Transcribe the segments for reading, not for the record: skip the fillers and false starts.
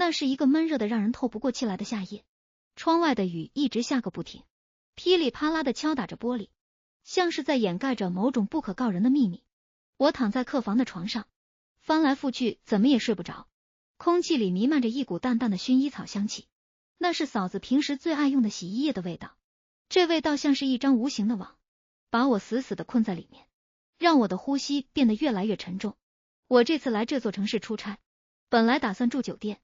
那是一个闷热的让人透不过气来的夏夜，窗外的雨一直下个不停，噼里啪啦的敲打着玻璃，像是在掩盖着某种不可告人的秘密。我躺在客房的床上，翻来覆去，怎么也睡不着。空气里弥漫着一股淡淡的薰衣草香气，那是嫂子平时最爱用的洗衣液的味道。这味道像是一张无形的网，把我死死的困在里面，让我的呼吸变得越来越沉重。我这次来这座城市出差，本来打算住酒店，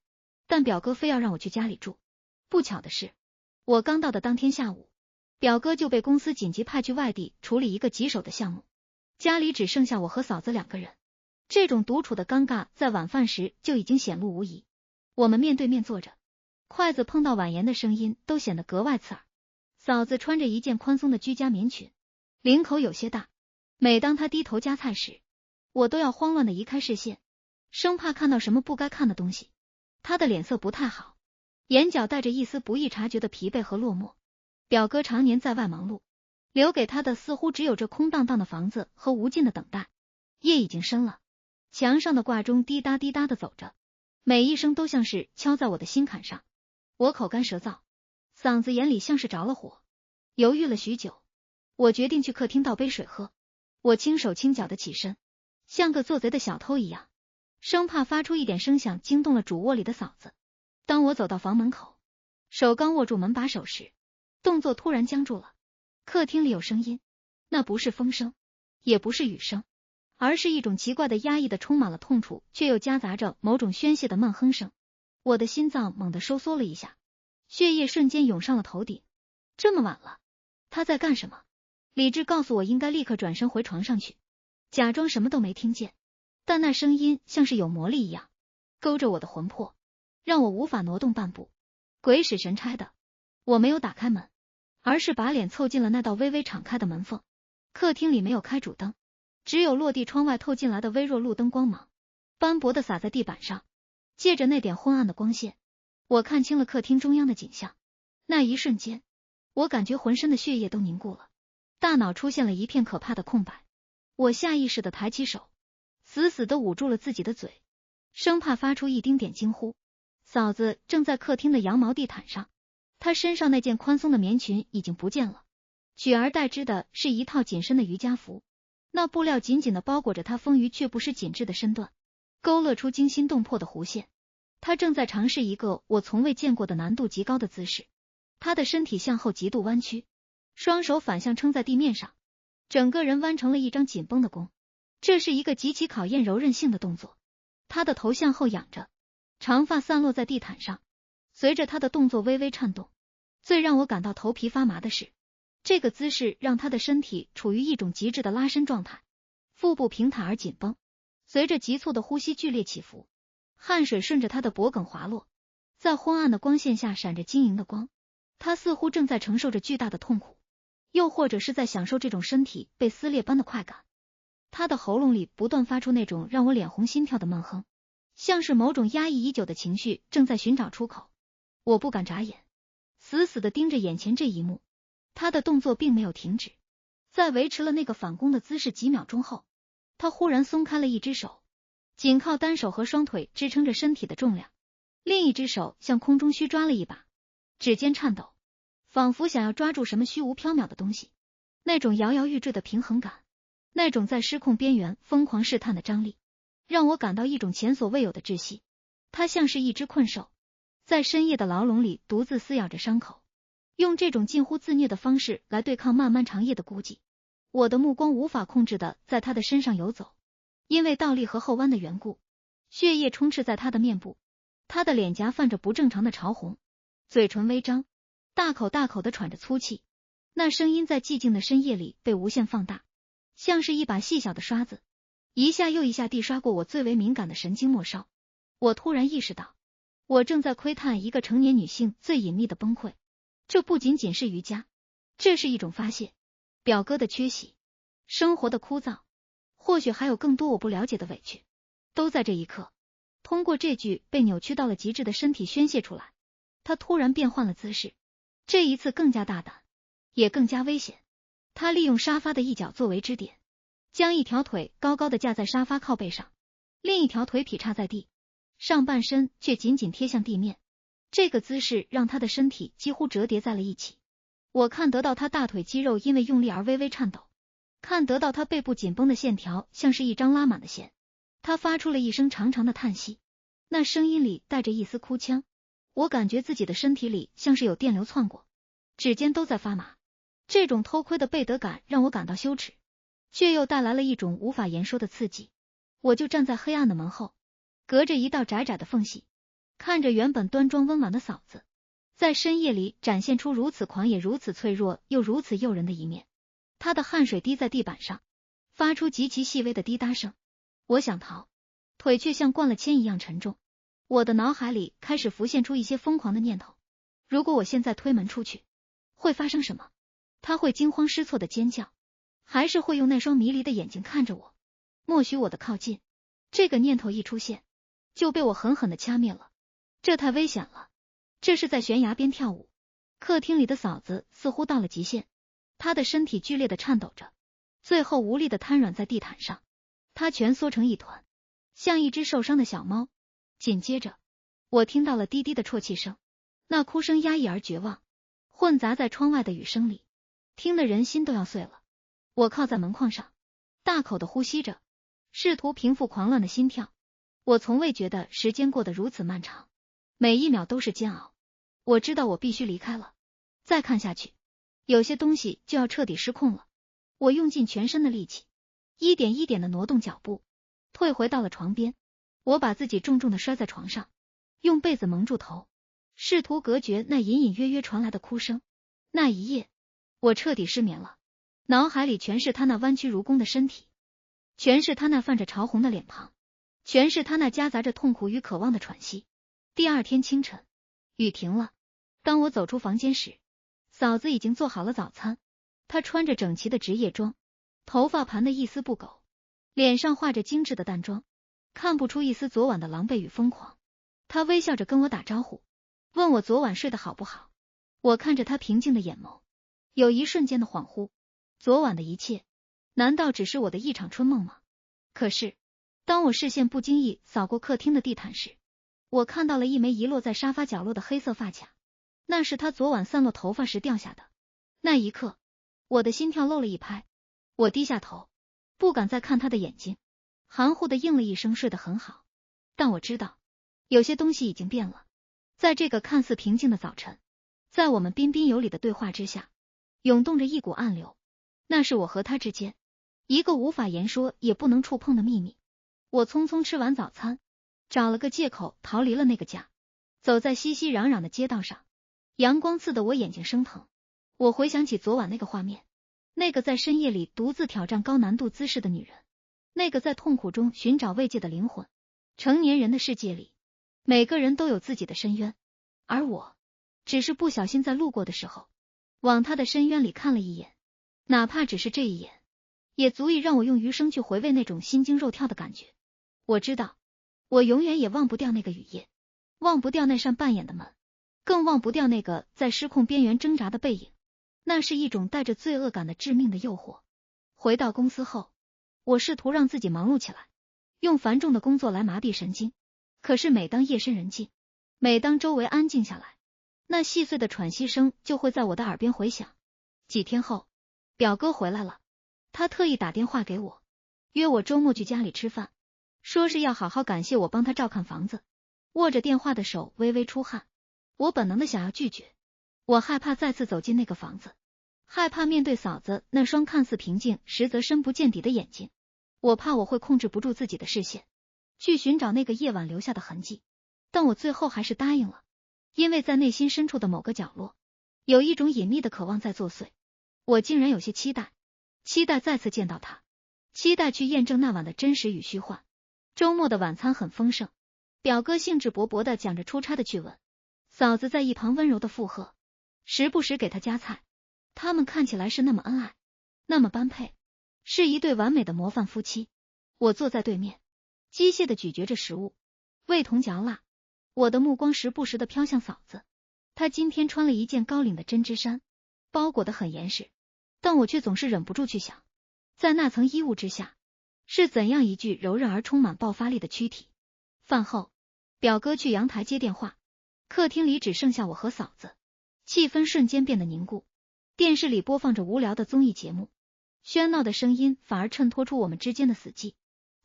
但表哥非要让我去家里住。不巧的是，我刚到的当天下午，表哥就被公司紧急派去外地处理一个棘手的项目，家里只剩下我和嫂子2个人。这种独处的尴尬在晚饭时就已经显露无遗。我们面对面坐着，筷子碰到碗沿的声音都显得格外刺耳。嫂子穿着一件宽松的居家棉裙，领口有些大，每当她低头夹菜时，我都要慌乱的移开视线，生怕看到什么不该看的东西。她的脸色不太好，眼角带着一丝不易察觉的疲惫和落寞。表哥常年在外忙碌，留给他的似乎只有这空荡荡的房子和无尽的等待。夜已经深了，墙上的挂钟滴答滴答的走着，每一声都像是敲在我的心坎上。我口干舌燥，嗓子眼里像是着了火，犹豫了许久，我决定去客厅倒杯水喝。我轻手轻脚的起身，像个做贼的小偷一样，生怕发出一点声响惊动了主卧里的嫂子。当我走到房门口，手刚握住门把手时，动作突然僵住了。客厅里有声音，那不是风声，也不是雨声，而是一种奇怪的压抑的充满了痛楚却又夹杂着某种宣泄的闷哼声。我的心脏猛地收缩了一下，血液瞬间涌上了头顶。这么晚了，他在干什么？理智告诉我应该立刻转身回床上去，假装什么都没听见，但那声音像是有魔力一样，勾着我的魂魄，让我无法挪动半步。鬼使神差的，我没有打开门，而是把脸凑近了那道微微敞开的门缝。客厅里没有开主灯，只有落地窗外透进来的微弱路灯光芒，斑驳的洒在地板上。借着那点昏暗的光线，我看清了客厅中央的景象。那一瞬间，我感觉浑身的血液都凝固了，大脑出现了一片可怕的空白。我下意识的抬起手，死死的捂住了自己的嘴，生怕发出一丁点惊呼。嫂子正在客厅的羊毛地毯上，她身上那件宽松的棉裙已经不见了，取而代之的是一套紧身的瑜伽服，那布料紧紧的包裹着她丰腴却不失紧致的身段，勾勒出惊心动魄的弧线。她正在尝试一个我从未见过的难度极高的姿势，她的身体向后极度弯曲，双手反向撑在地面上，整个人弯成了一张紧绷的弓。这是一个极其考验柔韧性的动作。她的头向后仰着，长发散落在地毯上，随着她的动作微微颤动。最让我感到头皮发麻的是，这个姿势让她的身体处于一种极致的拉伸状态，腹部平坦而紧绷，随着急促的呼吸剧烈起伏，汗水顺着她的脖颈滑落，在昏暗的光线下闪着晶莹的光。她似乎正在承受着巨大的痛苦，又或者是在享受这种身体被撕裂般的快感。她的喉咙里不断发出那种让我脸红心跳的闷哼，像是某种压抑已久的情绪正在寻找出口。我不敢眨眼，死死地盯着眼前这一幕。她的动作并没有停止，在维持了那个反弓的姿势几秒钟后，她忽然松开了一只手，仅靠单手和双腿支撑着身体的重量，另一只手向空中虚抓了一把，指尖颤抖，仿佛想要抓住什么虚无缥缈的东西。那种摇摇欲坠的平衡感，那种在失控边缘疯狂试探的张力，让我感到一种前所未有的窒息。它像是一只困兽，在深夜的牢笼里独自撕咬着伤口，用这种近乎自虐的方式来对抗漫漫长夜的孤寂。我的目光无法控制的在他的身上游走，因为倒立和后弯的缘故，血液充斥在他的面部，他的脸颊泛着不正常的潮红，嘴唇微张，大口大口的喘着粗气。那声音在寂静的深夜里被无限放大，像是一把细小的刷子，一下又一下地刷过我最为敏感的神经末梢。我突然意识到，我正在窥探一个成年女性最隐秘的崩溃。这不仅仅是瑜伽，这是一种发泄。表哥的缺席，生活的枯燥，或许还有更多我不了解的委屈，都在这一刻通过这具被扭曲到了极致的身体宣泄出来。他突然变换了姿势，这一次更加大胆，也更加危险。他利用沙发的一角作为支点，将一条腿高高的架在沙发靠背上，另一条腿劈叉在地，上半身却紧紧贴向地面，这个姿势让他的身体几乎折叠在了一起。我看得到他大腿肌肉因为用力而微微颤抖，看得到他背部紧绷的线条像是一张拉满的线。他发出了一声长长的叹息，那声音里带着一丝哭腔。我感觉自己的身体里像是有电流窜过，指尖都在发麻。这种偷窥的背德感让我感到羞耻，却又带来了一种无法言说的刺激。我就站在黑暗的门后，隔着一道窄窄的缝隙，看着原本端庄温婉的嫂子，在深夜里展现出如此狂野、如此脆弱又如此诱人的一面。她的汗水滴在地板上，发出极其细微的滴答声。我想逃，腿却像灌了铅一样沉重。我的脑海里开始浮现出一些疯狂的念头。如果我现在推门出去，会发生什么？他会惊慌失措的尖叫，还是会用那双迷离的眼睛看着我，默许我的靠近？这个念头一出现，就被我狠狠的掐灭了。这太危险了，这是在悬崖边跳舞。客厅里的嫂子似乎到了极限，她的身体剧烈的颤抖着，最后无力的瘫软在地毯上，她蜷缩成一团，像一只受伤的小猫。紧接着，我听到了低低的啜泣声，那哭声压抑而绝望，混杂在窗外的雨声里，听得人心都要碎了。我靠在门框上，大口的呼吸着，试图平复狂乱的心跳。我从未觉得时间过得如此漫长，每一秒都是煎熬。我知道我必须离开了，再看下去，有些东西就要彻底失控了。我用尽全身的力气，一点一点的挪动脚步，退回到了床边。我把自己重重的摔在床上，用被子蒙住头，试图隔绝那隐隐约约传来的哭声。那一夜，我彻底失眠了，脑海里全是他那弯曲如弓的身体，全是他那泛着潮红的脸庞，全是他那夹杂着痛苦与渴望的喘息。第二天清晨，雨停了。当我走出房间时，嫂子已经做好了早餐。她穿着整齐的职业装，头发盘得一丝不苟，脸上画着精致的淡妆，看不出一丝昨晚的狼狈与疯狂。她微笑着跟我打招呼，问我昨晚睡得好不好。我看着她平静的眼眸，有一瞬间的恍惚，昨晚的一切，难道只是我的一场春梦吗？可是，当我视线不经意扫过客厅的地毯时，我看到了一枚遗落在沙发角落的黑色发卡，那是她昨晚散落头发时掉下的。那一刻，我的心跳漏了一拍，我低下头，不敢再看她的眼睛，含糊的应了一声睡得很好。但我知道，有些东西已经变了。在这个看似平静的早晨，在我们彬彬有礼的对话之下，涌动着一股暗流，那是我和他之间一个无法言说也不能触碰的秘密。我匆匆吃完早餐，找了个借口逃离了那个家，走在熙熙攘攘的街道上，阳光刺得我眼睛生疼。我回想起昨晚那个画面，那个在深夜里独自挑战高难度姿势的女人，那个在痛苦中寻找慰藉的灵魂。成年人的世界里，每个人都有自己的深渊，而我只是不小心在路过的时候往他的深渊里看了一眼，哪怕只是这一眼，也足以让我用余生去回味那种心惊肉跳的感觉。我知道，我永远也忘不掉那个雨夜，忘不掉那扇半掩的门，更忘不掉那个在失控边缘挣扎的背影。那是一种带着罪恶感的致命的诱惑。回到公司后，我试图让自己忙碌起来，用繁重的工作来麻痹神经。可是每当夜深人静，每当周围安静下来，那细碎的喘息声就会在我的耳边回响。几天后，表哥回来了，他特意打电话给我，约我周末去家里吃饭，说是要好好感谢我帮他照看房子。握着电话的手微微出汗，我本能的想要拒绝。我害怕再次走进那个房子，害怕面对嫂子那双看似平静实则深不见底的眼睛。我怕我会控制不住自己的视线，去寻找那个夜晚留下的痕迹。但我最后还是答应了，因为在内心深处的某个角落，有一种隐秘的渴望在作祟。我竟然有些期待，期待再次见到他，期待去验证那晚的真实与虚幻。周末的晚餐很丰盛，表哥兴致勃勃地讲着出差的趣闻，嫂子在一旁温柔的附和，时不时给他夹菜。他们看起来是那么恩爱，那么般配，是一对完美的模范夫妻。我坐在对面，机械地咀嚼着食物，味同嚼蜡。我的目光时不时地飘向嫂子，她今天穿了一件高领的针织衫，包裹得很严实，但我却总是忍不住去想，在那层衣物之下，是怎样一具柔韧而充满爆发力的躯体。饭后，表哥去阳台接电话，客厅里只剩下我和嫂子，气氛瞬间变得凝固。电视里播放着无聊的综艺节目，喧闹的声音反而衬托出我们之间的死寂。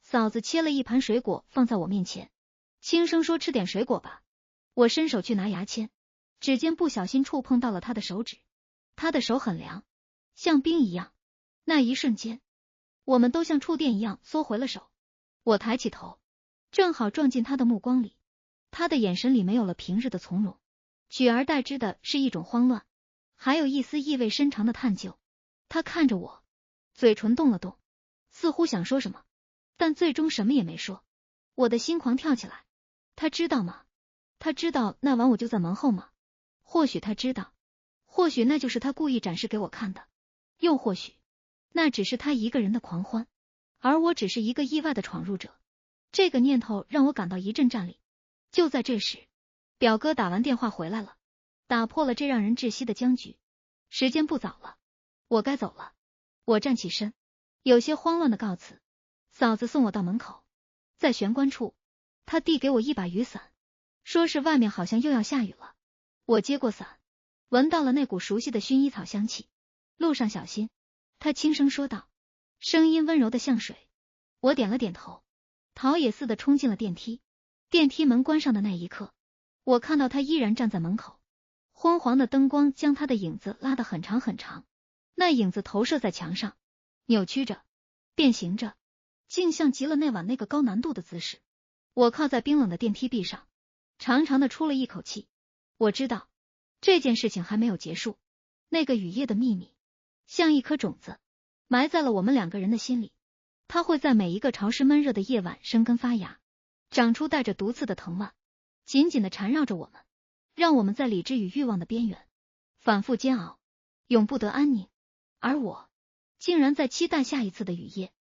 嫂子切了一盘水果放在我面前，轻声说：“吃点水果吧。”我伸手去拿牙签，指尖不小心触碰到了她的手指，她的手很凉，像冰一样。那一瞬间，我们都像触电一样缩回了手。我抬起头，正好撞进她的目光里，她的眼神里没有了平日的从容，取而代之的是一种慌乱，还有一丝意味深长的探究。她看着我，嘴唇动了动，似乎想说什么，但最终什么也没说。我的心狂跳起来。她知道吗？她知道那晚我就在门后吗？或许她知道，或许那就是她故意展示给我看的，又或许那只是她一个人的狂欢，而我只是一个意外的闯入者。这个念头让我感到一阵战栗。就在这时，表哥打完电话回来了，打破了这让人窒息的僵局。时间不早了，我该走了。我站起身，有些慌乱的告辞。嫂子送我到门口，在玄关处，她递给我一把雨伞，说是外面好像又要下雨了。我接过伞，闻到了那股熟悉的薰衣草香气。路上小心，她轻声说道，声音温柔的像水。我点了点头，逃也似的冲进了电梯。电梯门关上的那一刻，我看到她依然站在门口，昏黄的灯光将她的影子拉得很长很长，那影子投射在墙上，扭曲着，变形着，竟像极了那晚那个高难度的姿势。我靠在冰冷的电梯壁上，长长的出了一口气。我知道这件事情还没有结束，那个雨夜的秘密像一颗种子，埋在了我们两个人的心里，它会在每一个潮湿闷热的夜晚生根发芽，长出带着毒刺的藤蔓，紧紧的缠绕着我们，让我们在理智与欲望的边缘反复煎熬，永不得安宁。而我竟然在期待下一次的雨夜。